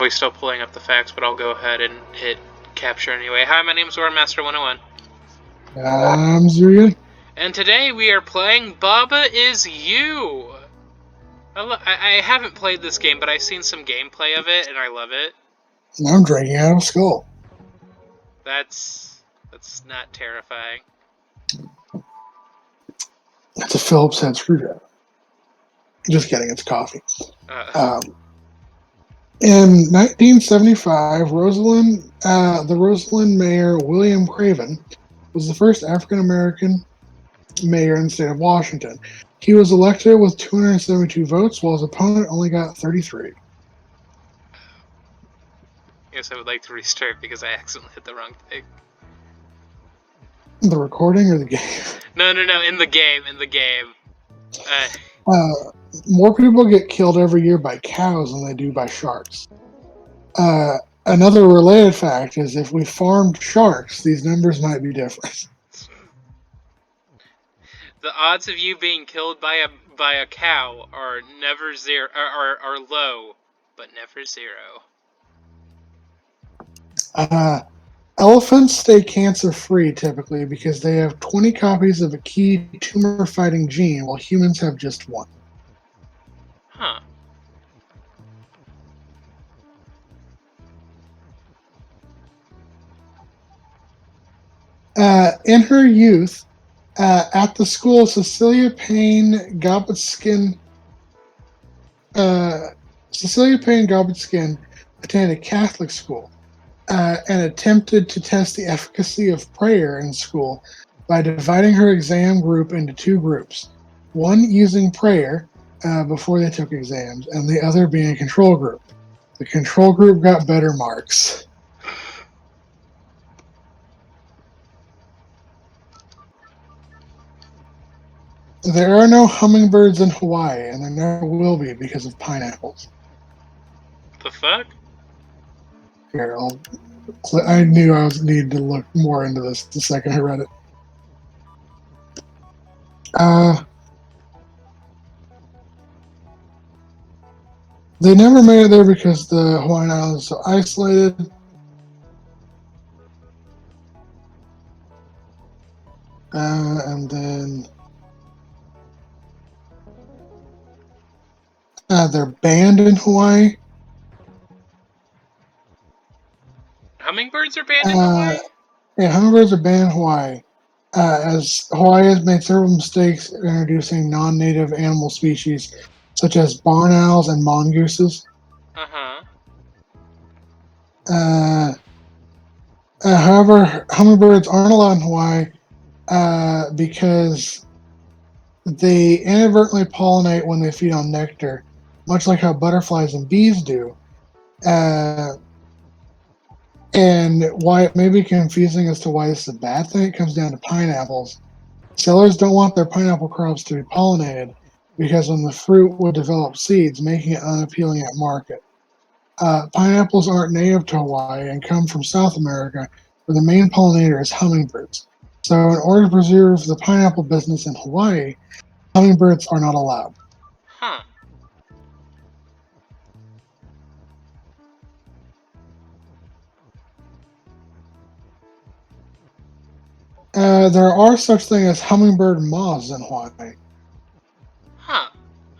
We're still pulling up the facts, but I'll go ahead and hit capture anyway. Hi, my name is Warmaster101. I'm Zurian. And today we are playing Baba Is You! I haven't played this game, but I've seen some gameplay of it, and I love it. And I'm drinking out of a skull. That's not terrifying. It's a Phillips head screwdriver. Just kidding, it's coffee. In 1975, the Rosalind mayor William Craven was the first African American mayor in the state of Washington. He was elected with 272 votes, while his opponent only got 33. I guess I would like to restart because I accidentally hit the wrong thing. The recording or the game? No, in the game, More people get killed every year by cows than they do by sharks. Another related fact is if we farmed sharks, these numbers might be different. The odds of you being killed by a cow are never zero, are low, but never zero. Elephants stay cancer-free typically because they have 20 copies of a key tumor-fighting gene, while humans have just one. Huh. In her youth, at the school, Cecilia Payne Gobetskin attended a Catholic school and attempted to test the efficacy of prayer in school by dividing her exam group into two groups, one using prayer before they took exams, and the other being a control group. The control group got better marks. There are no hummingbirds in Hawaii, and there never will be because of pineapples. The fuck? Here, I knew I was needed to look more into this the second I read it. They never made it there because the Hawaiian Islands are so isolated. And then they're banned in Hawaii. Hummingbirds are banned in Hawaii? Yeah, hummingbirds are banned in Hawaii, as Hawaii has made several mistakes in introducing non-native animal species, such as barn owls and mongooses. However, hummingbirds aren't allowed in Hawaii because they inadvertently pollinate when they feed on nectar, much like how butterflies and bees do. And why it may be confusing as to why this is a bad thing, it comes down to pineapples. Sellers don't want their pineapple crops to be pollinated because then the fruit would develop seeds, making it unappealing at market. Pineapples aren't native to Hawaii and come from South America, where the main pollinator is hummingbirds. So in order to preserve the pineapple business in Hawaii, hummingbirds are not allowed. Huh. There are such things as hummingbird moths in Hawaii. Huh.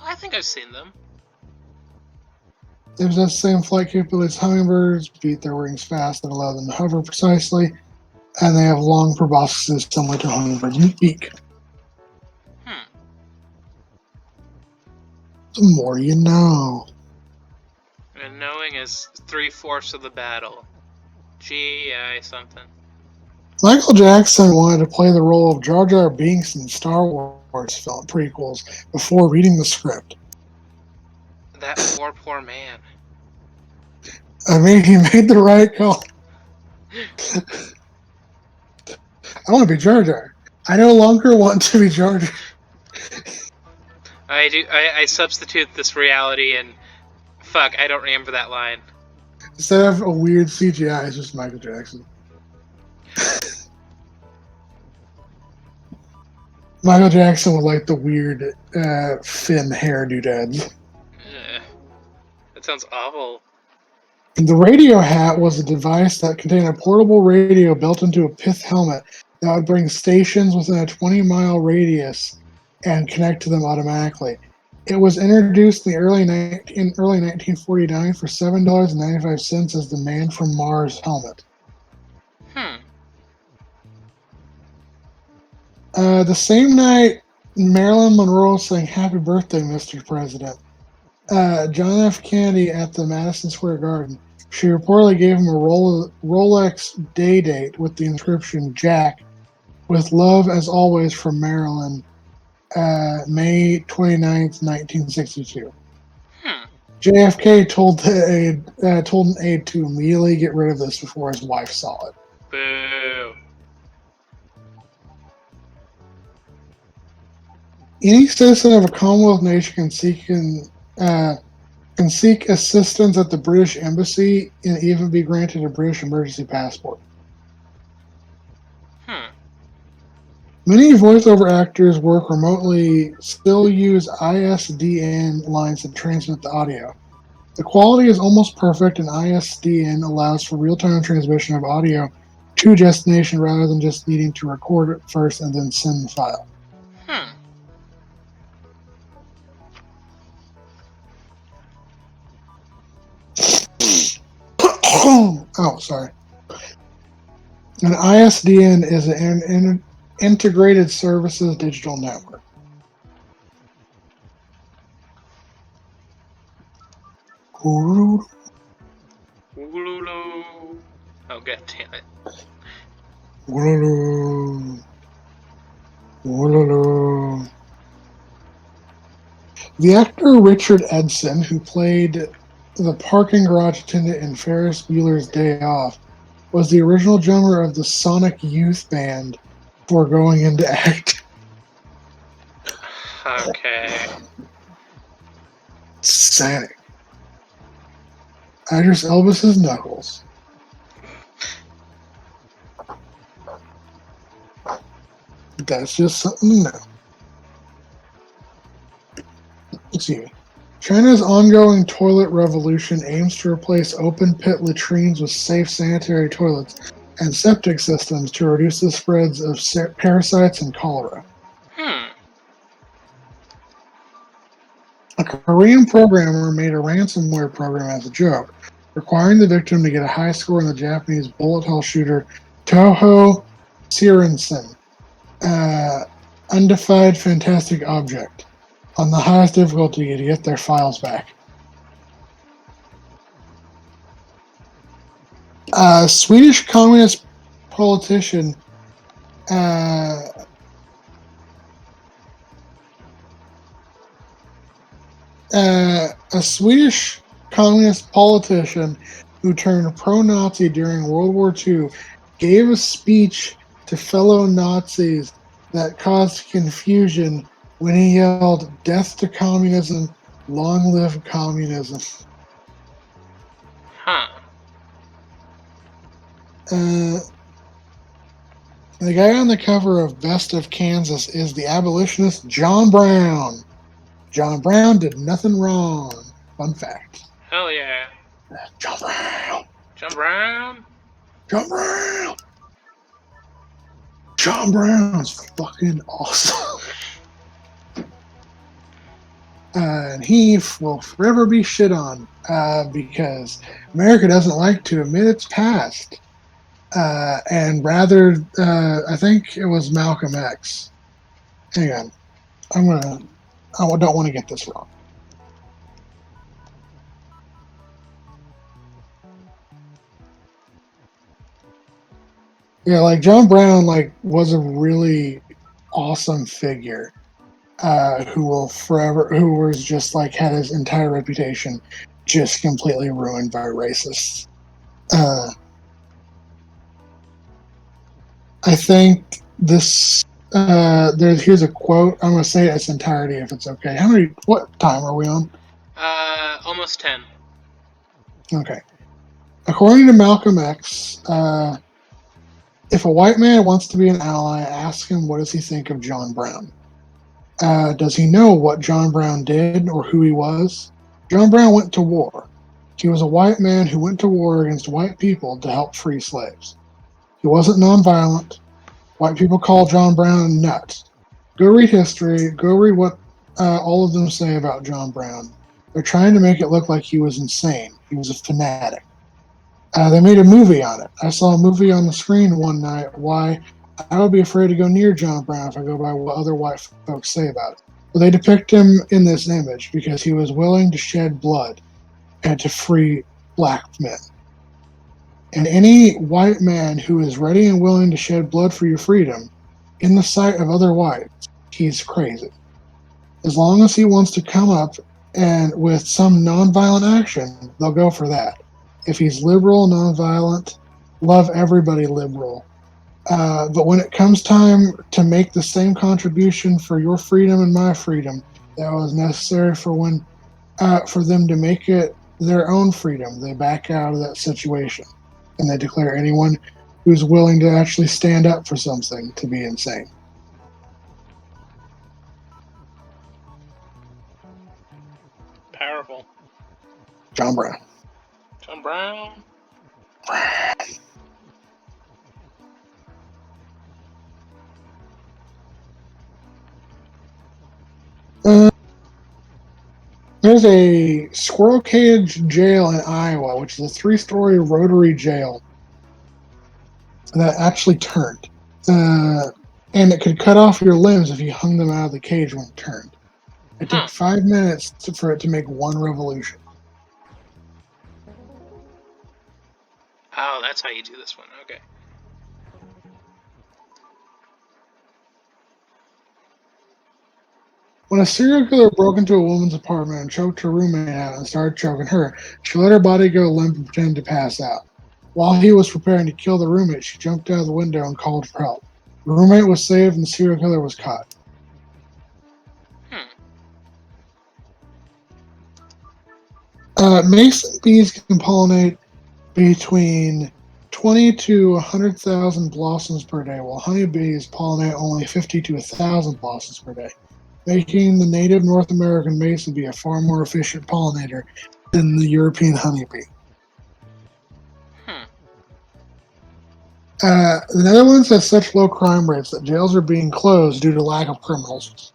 I think I've seen them. They possess the same flight capability as hummingbirds, beat their wings fast that allow them to hover precisely, and they have long proboscises similar to a hummingbird's beak. The more you know. And knowing is 3/4 of the battle. G.I. something. Michael Jackson wanted to play the role of Jar Jar Binks in Star Wars film prequels before reading the script. That poor man. I mean, he made the right call. I want to be Jar Jar. I no longer want to be Jar Jar. I substitute this reality and fuck, I don't remember that line. Instead of a weird CGI, it's just Michael Jackson. Michael Jackson would like the weird Finn hair doodads. That sounds awful. The radio hat was a device that contained a portable radio built into a pith helmet that would bring stations within a 20-mile radius and connect to them automatically. It was introduced in early 1949 for $7.95 as the Man from Mars helmet. The same night, Marilyn Monroe sang "Happy Birthday, Mr. President." John F. Kennedy at the Madison Square Garden. She reportedly gave him a Rolex day date with the inscription "Jack, with love as always from Marilyn, May 29th, 1962." JFK told an aide to immediately get rid of this before his wife saw it. Boo. Any citizen of a Commonwealth nation can seek assistance at the British Embassy and even be granted a British emergency passport. Many voiceover actors work remotely still use ISDN lines to transmit the audio. The quality is almost perfect, and ISDN allows for real-time transmission of audio to destination rather than just needing to record it first and then send the file. Oh, sorry. An ISDN is an integrated services digital network. Oh, god damn it. The actor Richard Edson, who played the parking garage attendant in Ferris Bueller's Day Off, was the original drummer of the Sonic Youth Band before going into acting. Okay. Sonic. Idris Elvis's Knuckles. That's just something to know. Excuse me. China's ongoing toilet revolution aims to replace open pit latrines with safe sanitary toilets and septic systems to reduce the spreads of parasites and cholera. A Korean programmer made a ransomware program as a joke, requiring the victim to get a high score in the Japanese bullet hell shooter Toho Sirensen, Undefined Fantastic Object, on the highest difficulty to get their files back. A Swedish communist politician a Swedish communist politician who turned pro-Nazi during World War II gave a speech to fellow Nazis that caused confusion when he yelled, "Death to communism, long live communism." The guy on the cover of Best of Kansas is the abolitionist John Brown. John Brown did nothing wrong. Fun fact. Hell yeah. John Brown. John Brown? John Brown. John Brown's fucking awesome. And he will forever be shit on because America doesn't like to admit its past. And rather, I think it was Malcolm X. Hang on. I don't want to get this wrong. Yeah, like John Brown, was a really awesome figure, who was just had his entire reputation just completely ruined by racists. I think this. Here's a quote. I'm going to say it its entirety if it's okay. What time are we on? Almost 10. Okay. According to Malcolm X, if a white man wants to be an ally, ask him what does he think of John Brown. Does he know what John Brown did or who he was? John Brown went to war. He was a white man who went to war against white people to help free slaves. He wasn't nonviolent. White people call John Brown nuts. Go read history. Go read what all of them say about John Brown. They're trying to make it look like he was insane. He was a fanatic. They made a movie on it. I saw a movie on the screen one night. Why I would be afraid to go near John Brown if I go by what other white folks say about it. But they depict him in this image because he was willing to shed blood and to free black men. And any white man who is ready and willing to shed blood for your freedom, in the sight of other whites, he's crazy. As long as he wants to come up and with some nonviolent action, they'll go for that. If he's liberal, nonviolent, love everybody liberal. But when it comes time to make the same contribution for your freedom and my freedom that was necessary for them to make it their own freedom, they back out of that situation and they declare anyone who's willing to actually stand up for something to be insane. Powerful. John Brown. John Brown. There's a squirrel cage jail in Iowa, which is a 3-story rotary jail that actually turned. And it could cut off your limbs if you hung them out of the cage when it turned. It took 5 minutes for it to make one revolution. Oh, that's how you do this one. Okay. When a serial killer broke into a woman's apartment and choked her roommate out and started choking her, she let her body go limp and pretended to pass out. While he was preparing to kill the roommate, she jumped out of the window and called for help. The roommate was saved and the serial killer was caught. Mason bees can pollinate between 20 to 100,000 blossoms per day, while honeybees pollinate only 50 to 1,000 blossoms per day, making the native North American mason bee a far more efficient pollinator than the European honeybee. The Netherlands has such low crime rates that jails are being closed due to lack of criminals.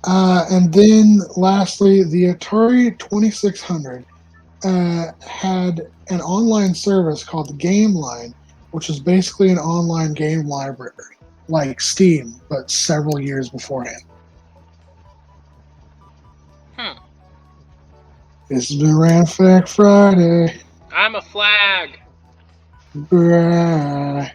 And then, lastly, the Atari 2600 had an online service called the Game Line, which was basically an online game library, like Steam, but several years beforehand. This has been Random Fact Friday. I'm a flag. Bye.